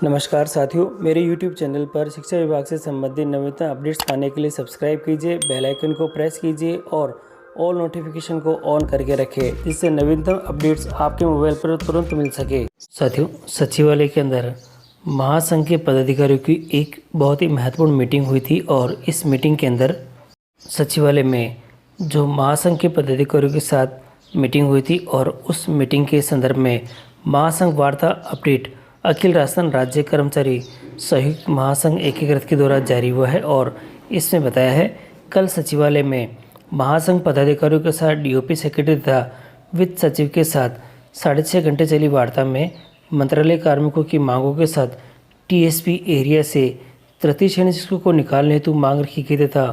नमस्कार साथियों, मेरे YouTube चैनल पर शिक्षा विभाग से संबंधित नवीनतम अपडेट्स पाने के लिए सब्सक्राइब कीजिए, बेल आइकन को प्रेस कीजिए और ऑल नोटिफिकेशन को ऑन करके रखें, जिससे नवीनतम अपडेट्स आपके मोबाइल पर तुरंत मिल सके। साथियों, सचिवालय के अंदर महासंघ के पदाधिकारियों की एक बहुत ही महत्वपूर्ण मीटिंग हुई थी और इस मीटिंग के अंदर सचिवालय में जो महासंघ के पदाधिकारियों के साथ मीटिंग हुई थी और उस मीटिंग के संदर्भ में महासंघ वार्ता अपडेट अखिल राजस्थान राज्य कर्मचारी संयुक्त महासंघ एकीकृत के द्वारा जारी हुआ है और इसमें बताया है कल सचिवालय में महासंघ पदाधिकारियों के साथ डीओपी सेक्रेटरी तथा वित्त सचिव के साथ 6.5 घंटे चली वार्ता में मंत्रालय कार्मिकों की मांगों के साथ टीएसपी एरिया से तृतीय श्रेणी शिक्षकों को निकालने हेतु मांग रखी गई तथा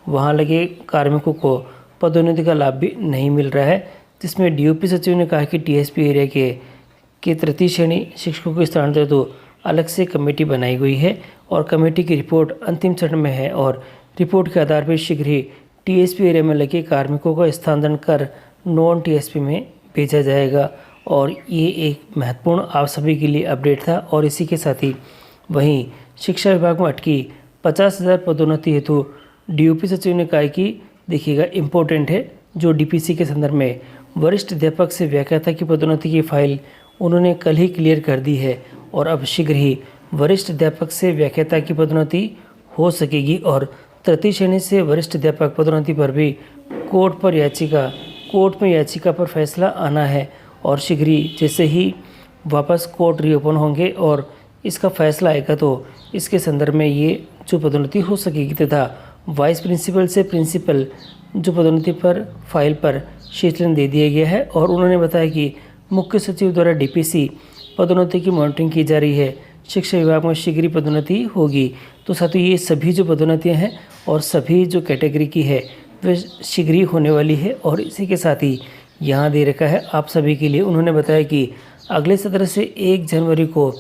वहां लगे कार्मिकों को पदोन्नति का लाभ भी नहीं मिल रहा है, जिसमें डीओपी सचिव ने कहा कि टीएसपी एरिया के तृतीय श्रेणी शिक्षकों के स्थानांतरण हेतु अलग से कमेटी बनाई गई है और कमेटी की रिपोर्ट अंतिम चरण में है और रिपोर्ट के आधार पर शीघ्र ही टीएसपी एरिया में लगे कार्मिकों का स्थानांतरण कर नॉन टीएसपी में भेजा जाएगा। और ये एक महत्वपूर्ण आप सभी के लिए अपडेट था। और इसी के साथ ही वहीं शिक्षा विभाग में अटकी 50,000 पदोन्नति हेतु डीओपी सचिव ने कहा कि देखिएगा इम्पोर्टेंट है, जो डीपीसी के संदर्भ में वरिष्ठ अध्यापक से व्याख्याता की पदोन्नति की फाइल उन्होंने कल ही क्लियर कर दी है और अब शीघ्र ही वरिष्ठ अध्यापक से व्याख्याता की पदोन्नति हो सकेगी और तृतीय श्रेणी से वरिष्ठ अध्यापक पदोन्नति पर भी कोर्ट में याचिका पर फैसला आना है और शीघ्र ही जैसे ही वापस कोर्ट रीओपन होंगे और इसका फैसला आएगा तो इसके संदर्भ में ये जो पदोन्नति हो सकेगी तथा वाइस प्रिंसिपल से प्रिंसिपल जो पदोन्नति पर फाइल पर शीतलन दे दिया गया है। और उन्होंने बताया कि मुख्य सचिव द्वारा डीपीसी पदोन्नति की मॉनिटरिंग की जा रही है, शिक्षा विभाग में शीघ्र ही पदोन्नति होगी। तो साथियों, ये सभी जो पदोन्नतियाँ हैं और सभी जो कैटेगरी की है वे शीघ्र ही होने वाली है। और इसी के साथ ही यहाँ दे रखा है आप सभी के लिए, उन्होंने बताया कि अगले सत्र से 1 जनवरी को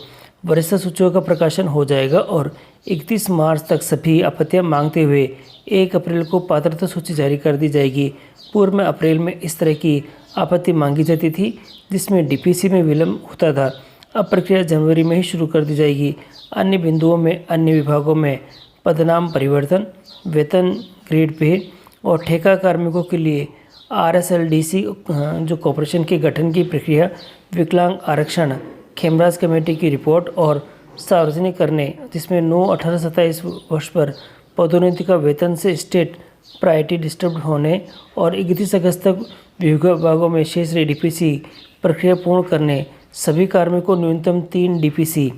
वरिष्ठ सूचियों का प्रकाशन हो जाएगा और 31 मार्च तक सभी आपत्तियां मांगते हुए 1 अप्रैल को पात्रता सूची जारी कर दी जाएगी। पूर्व में अप्रैल में इस तरह की आपत्ति मांगी जाती थी जिसमें डीपीसी में विलम्ब होता था। अब प्रक्रिया जनवरी में ही शुरू कर दी जाएगी। अन्य बिंदुओं में अन्य विभागों में पदनाम परिवर्तन, वेतन ग्रेड पे और ठेका कार्मिकों के लिए आरएसएलडीसी जो कॉरपोरेशन के गठन की प्रक्रिया, विकलांग आरक्षण, खेमराज कमेटी की रिपोर्ट और सार्वजनिक करने, जिसमें 9-18-27 वर्ष पर पदोन्नति का वेतन से स्टेट प्रायोरिटी डिस्टर्ब होने और 31 अगस्त तक विभागों में शेष डीपीसी प्रक्रिया पूर्ण करने, सभी कार्मिकों न्यूनतम 3 डीपीसी।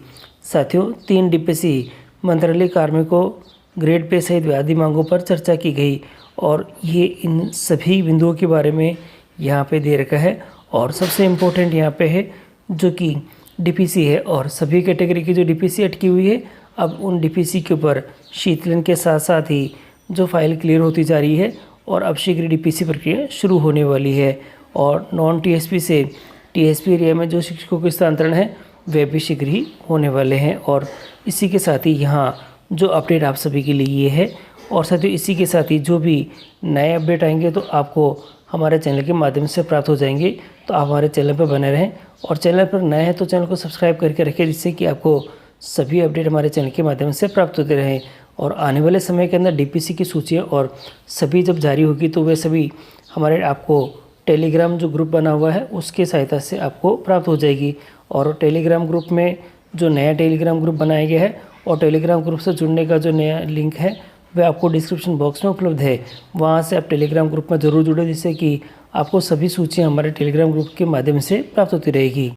साथियों, 3 डीपीसी मंत्रालय कार्मिकों ग्रेड पे सहित आदि मांगों पर चर्चा की गई और ये इन सभी बिंदुओं के बारे में यहाँ पे दे रखा है। और सबसे इम्पोर्टेंट यहाँ पे है जो कि डीपीसी है और सभी कैटेगरी की जो डीपीसी अटकी हुई है, अब उन डीपीसी के ऊपर शीतलन के साथ साथ ही जो फाइल क्लियर होती जा रही है और अब शीघ्र डीपीसी प्रक्रिया शुरू होने वाली है। और नॉन टीएसपी से टीएसपी एरिया में जो शिक्षकों के स्थानांतरण है वे भी शीघ्र ही होने वाले हैं। और इसी के साथ ही यहाँ जो अपडेट आप सभी के लिए ये है। और साथियों, इसी के साथ ही जो भी नए अपडेट आएंगे तो आपको हमारे चैनल के माध्यम से प्राप्त हो जाएंगे। तो आप हमारे चैनल पर बने रहें और चैनल पर नए हैं तो चैनल को सब्सक्राइब करके रखें, जिससे कि आपको सभी अपडेट हमारे चैनल के माध्यम से प्राप्त होते रहें। और आने वाले समय के अंदर डीपीसी की सूचियाँ और सभी जब जारी होगी तो वे सभी हमारे आपको टेलीग्राम जो ग्रुप बना हुआ है उसके सहायता से आपको प्राप्त हो जाएगी। और टेलीग्राम ग्रुप में जो नया टेलीग्राम ग्रुप बनाया गया है और टेलीग्राम ग्रुप से जुड़ने का जो नया लिंक है वह आपको डिस्क्रिप्शन बॉक्स में उपलब्ध है, वहाँ से आप टेलीग्राम ग्रुप में ज़रूर जुड़े, जिससे कि आपको सभी सूचियाँ हमारे टेलीग्राम ग्रुप के माध्यम से प्राप्त होती रहेगी।